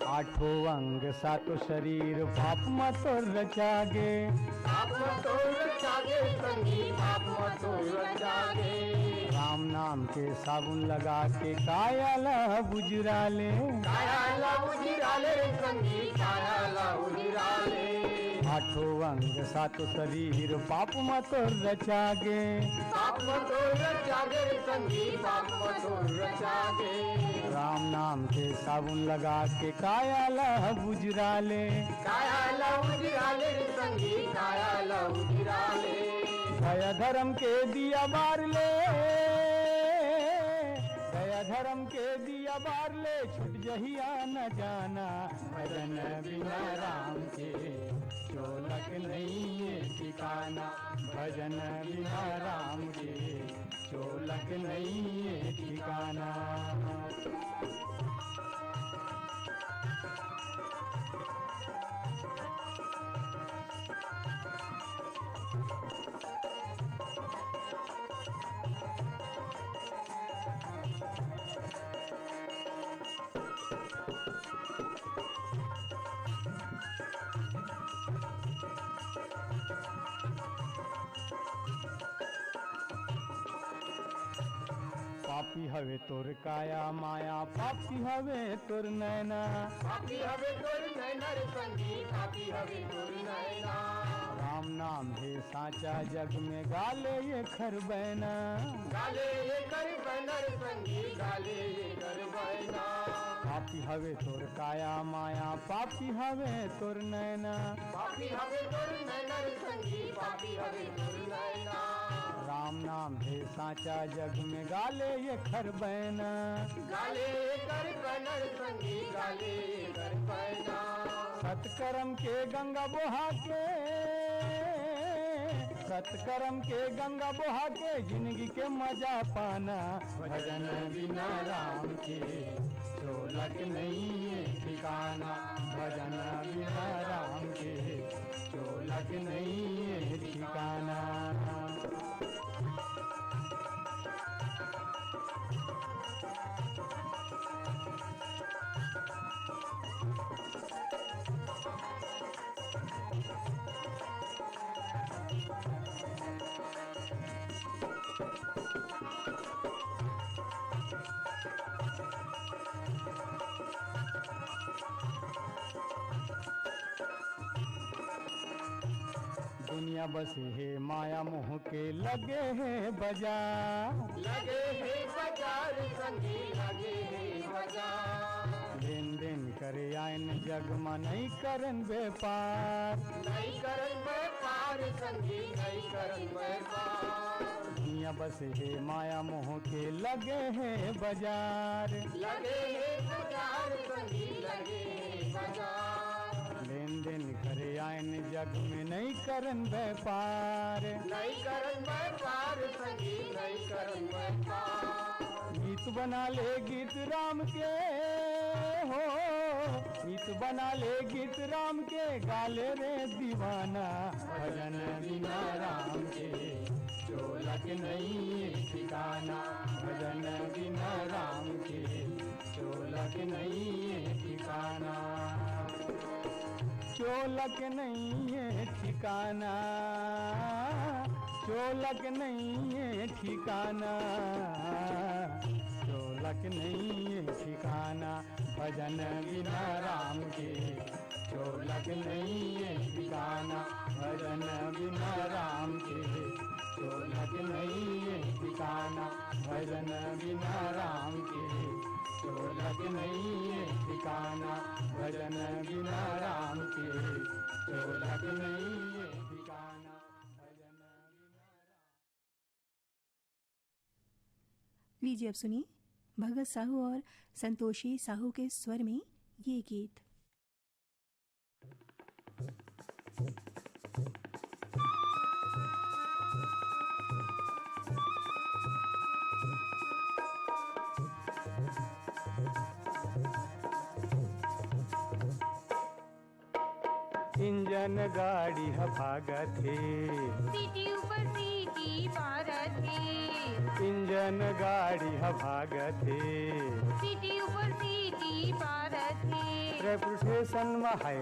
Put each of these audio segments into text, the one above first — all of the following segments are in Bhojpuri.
आठों अंग सातो शरीर पाप मत रचागे, पाप मत रचागे संगी, पाप मत रचागे। राम नाम के साबुन लगा के काया ला बुजराले, काया ला उजिराले संगी, काया ला उजिराले। आठों अंग सातो शरीर पाप मत रचागे, पाप मत रचागे संगी, पाप मत रचागे। राम नाम के साबुन लगा के काया ला बुजराले, काया ला उजिराले संगी, काया ला उजिराले। दया धर्म के दिया बार ले, दया धर्म के दिया बार ले, छुट जहिया न जाना। भजन बिना राम के चोलक नहीं है ठिकाना, भजन बिना राम के चोलक नहीं है ठिकाना। पापी हवे तोर काया माया, पापी हवे तोर नैना, पापी हवे तोर नैना रे संगी, पापी हवे तोर नैना। राम नाम है साचा जग में गाले ये खर बैना, गाले ये कर बैनर संगी, गाले ये कर बैना। पापी हवे तोर काया माया, पापी हवे तोर नैना, पापी हवे तोर नैना रे संगी, पापी हवे तोर नैना। राम नाम है साचा जग में गाले ये खर बैना, गाले ये कर बैनर संगी, गाले ये कर बैना। सतकर्म के गंगा बोहा के, सतकर्म के गंगा बोहा के, जिंदगी के मजा पाना। भजन बिना राम के चोलक नहीं है ठिकाना, भजन बिना राम के चोलक नहीं है ठिकाना। दुनिया बस है माया मोह के लगे है बाजार, लगे है बाजार संगी, लगे है बाजार। लेन देन करे आयन जग में नहीं करन व्यापार, नहीं करन व्यापार संगी, नहीं करन व्यापार। दुनिया बस है माया मोह के लगे है बाजार, लगे है बाजार संगी, लगे है बाजार। लेन देन करे आयन जग में नहीं करन व्यापार, नहीं करन व्यापार संगी, नहीं करन व्यापार। गीत बना ले गीत राम के हो, गीत बना ले गीत राम के, गाले रे दीवाना। भजन बिना राम के चोलक नहीं है ठिकाना, भजन बिना राम के चोलक नहीं है ठिकाना, चोलक नहीं है ठिकाना, चोलक नहीं है ठिकाना, चोलक नहीं है ठिकाना। भजन बिना राम के चोलक नहीं है ठिकाना, भजन बिना राम के चोलक नहीं है ठिकाना, भजन बिना राम के चोलक नहीं है ठिकाना, भजन बिना राम के चोलक नहीं है ठिकाना, भजन बिना राम। लीजिए अब सुनिए भगत साहू और संतोषी साहू के स्वर में ये गीत। इंजन गाड़ी ह भागत हे, सीटी ऊपर सीटी पारत हे, इंजन गाड़ी ह भागत हे। सीटी ऊपर सीटी पारत हे। रेपुटेशन में है,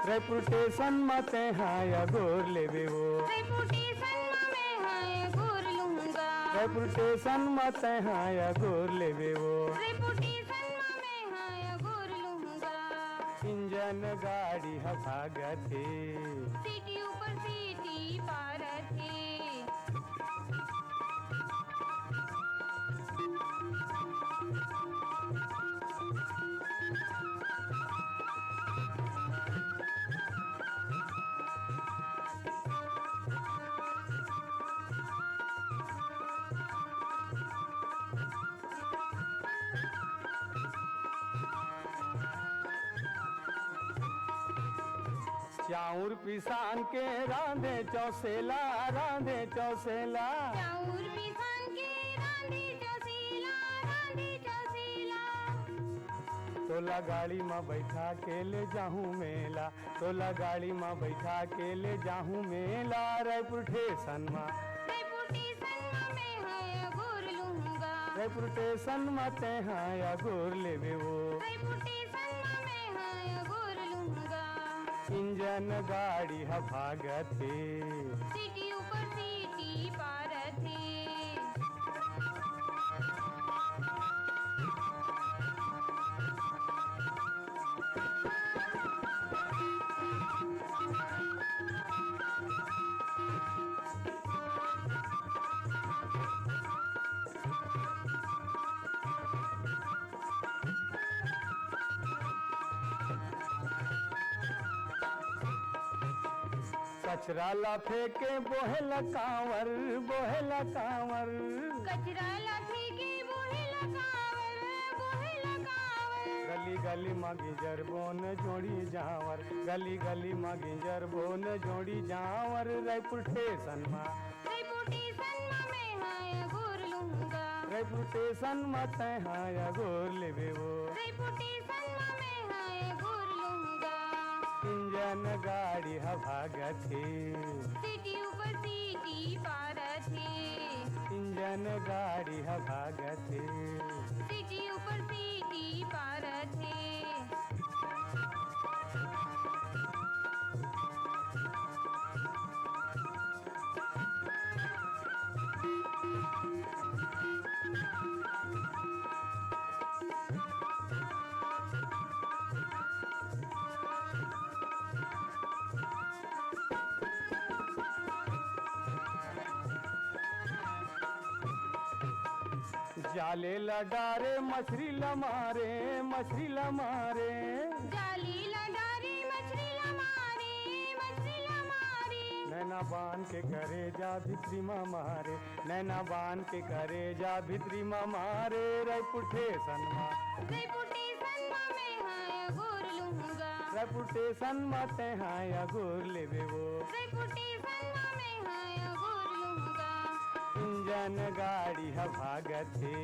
रेपुटेशन में ते हाँ गोर लेवे वो, रेपुटेशन में मैं गोर लूंगा, रेपुटेशन में ते हाँ गोर लेवे वो। रेपुटेशन में मैं गोर लूंगा। इंजन गाड़ी ह भागत हे, सीटी ऊपर सीटी पारत हे। चाउर पिसान के रांधे चौसेला, रांधे चौसेला। चाउर पिसान के रांधे चौसेला, रांधे चौसेला। तोला गाड़ी में बैठा के ले जाहूँ मेला, तोला गाड़ी में बैठा के ले जाहूँ मेला। रेपुटेशन में, रेपुटेशन में मैं गोर लूंगा, रेपुटेशन में ते हाँ गोर लेवे वो। रेपुटेशन में मैं गोर लूंगा। इंजन गाड़ी ह भागत हे, सीटी ऊपर सीटी पारत हे। कचरा ला फेंके बोहेला कांवर, बोहेला कांवर। कचरा लाठी के बोहे लगावर, बोहे लगावर। गली गली में गिंजर बोन जोड़ी जावर, गली गली में गिंजर बोन जोड़ी जावर। रेपुटेशन में, रेपुटेशन में मैं गोर लूंगा, रेपुटेशन में ते हाँ गोर लेवे वो। रेपुटेशन में मैं गोर लूंगा। इंजन गाड़ी ह भागत हे, सीटी ऊपर सीटी पारत हे। इंजन गाड़ी ह भागत हे। सीटी ऊपर सीटी पारत हे। जाले लडारे मछली लमारे, मछली लमारे। जाली लडारी मछली लमारे, मछली लमारे। नैना बान के करे जा भित्री माँ मारे, नैना बान के करे जा भित्री माँ मारे। रेपुटेशन में, रेपुटेशन में मैं गोर लूंगा, रेपुटेशन में ते हाँ गोर लेवे वो। रेपुटेशन में मैं गोर लूंगा। इंजन गाड़ी ह भागत हे,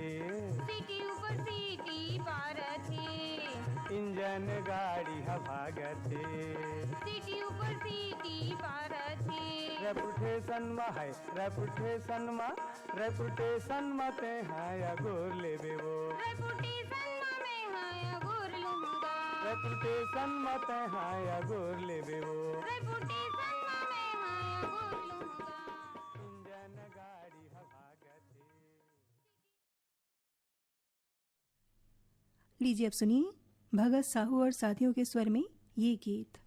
सीटी ऊपर सीटी पारत हे। इंजन गाड़ी ह भागत हे। सीटी ऊपर सीटी पारत हे। रेपुटेशन में है, रेपुटेशन में, रेपुटेशन में ते हाँ गोर लेवे वो। रेपुटेशन में मैं गोर लूंगा, रेपुटेशन में ते हाँ गोर लेवे वो। रेपुटेशन में मैं गोर लूंगा। इंजन गाड़ी ह भागत हे। लीजिए अब सुनिए भगत साहू और साथियों के स्वर में ये गीत।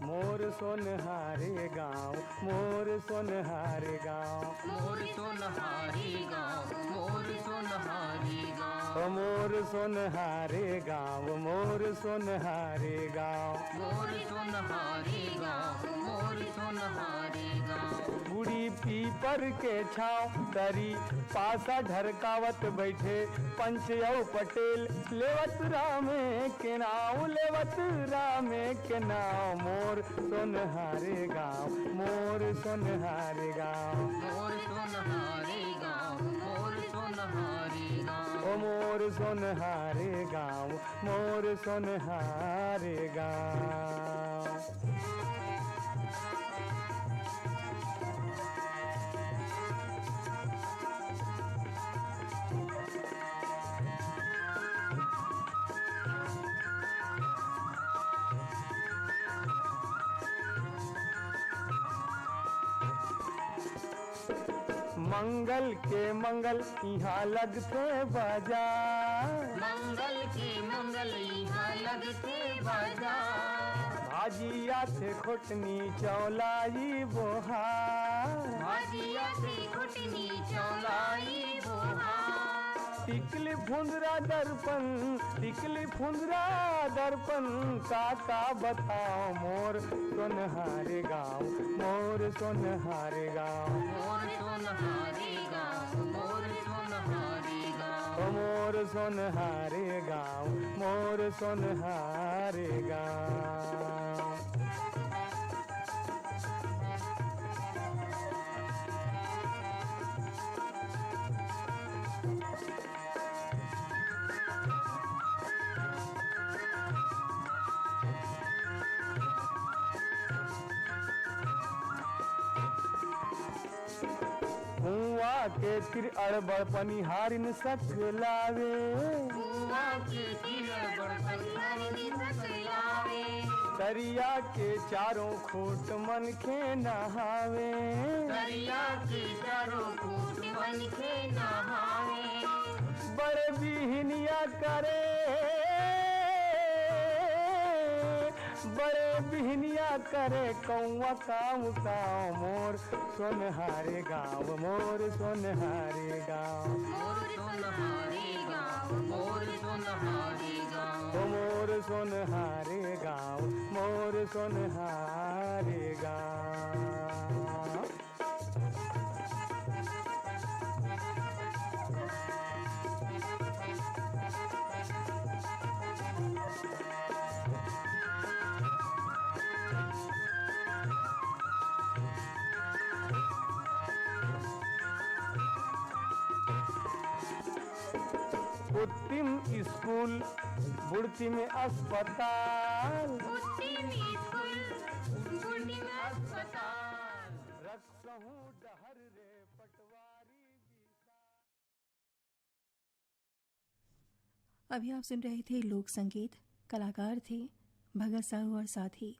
मोर सोनहारे गाँव, मोर सोनहारे गाँव। मोर सोनहारी गाँव, मोर सोनहारी गाँव। ओ मोर सोनहारे गाँव, मोर सोनहारे गाँव। मोर सोनहारी गाँव, मोर सोनहारी गाँव। बुढ़ी पी पीपर के छाँव तरी पासा ढरकावत बैठे पंच औ पटेल लेवत रामे के नाव लेवत रामे के नाव मोर सोनहारे गाँव मोर सोनहारे गाँव मोर सोनहारे गाँव मोर सोनहारे गाँव ओ मोर सोनहारे गाँव मोर सोनहारे गाँव। मंगल के मंगल यहाँ लगते बाजार मंगल के मंगल यहाँ लगते बाजार भाजिया थे खोटनी चौलाई बोहार भाजिया से खुटनी चौलाई बोहार टिकली फुंदरा दर्पण टिकली फुंदरा दर्पण काका बताओ मोर सोनहारे गाँव मोर सोनहारे गाँव मोर सोनहारे गाँव मोर सोनहारे गाँव ओ मोर सोनहारे गाँव मोर सोनहारे गाँव। कुआं के तिर अड़बड़ पनिहारिन सकलावे कुआं के तीर बड़कन हरनी सकलावे दरिया के चारों खूट मन के नहावे दरिया के चारों कूट बन के नहावे बड़े बिहनिया करे बड़े बिहनिया करे कौआ काम काव मोर सोनहारे गाँव मोर सोनहारे गाँव मोर सोनहारे गाँव मोर सोनहारे गाँव ओ मोर सोनहारे गाँव मोर सोनहारे गाँव। उत्तिम स्कूल बुढ़ती में अस्पताल उत्तिम स्कूल बुढ़ी में अस्पताल रखसहूं डहर रे पटवारी अभी आप सुन रहे थे लोक संगीत। कलाकार थे भगत साहू और साथी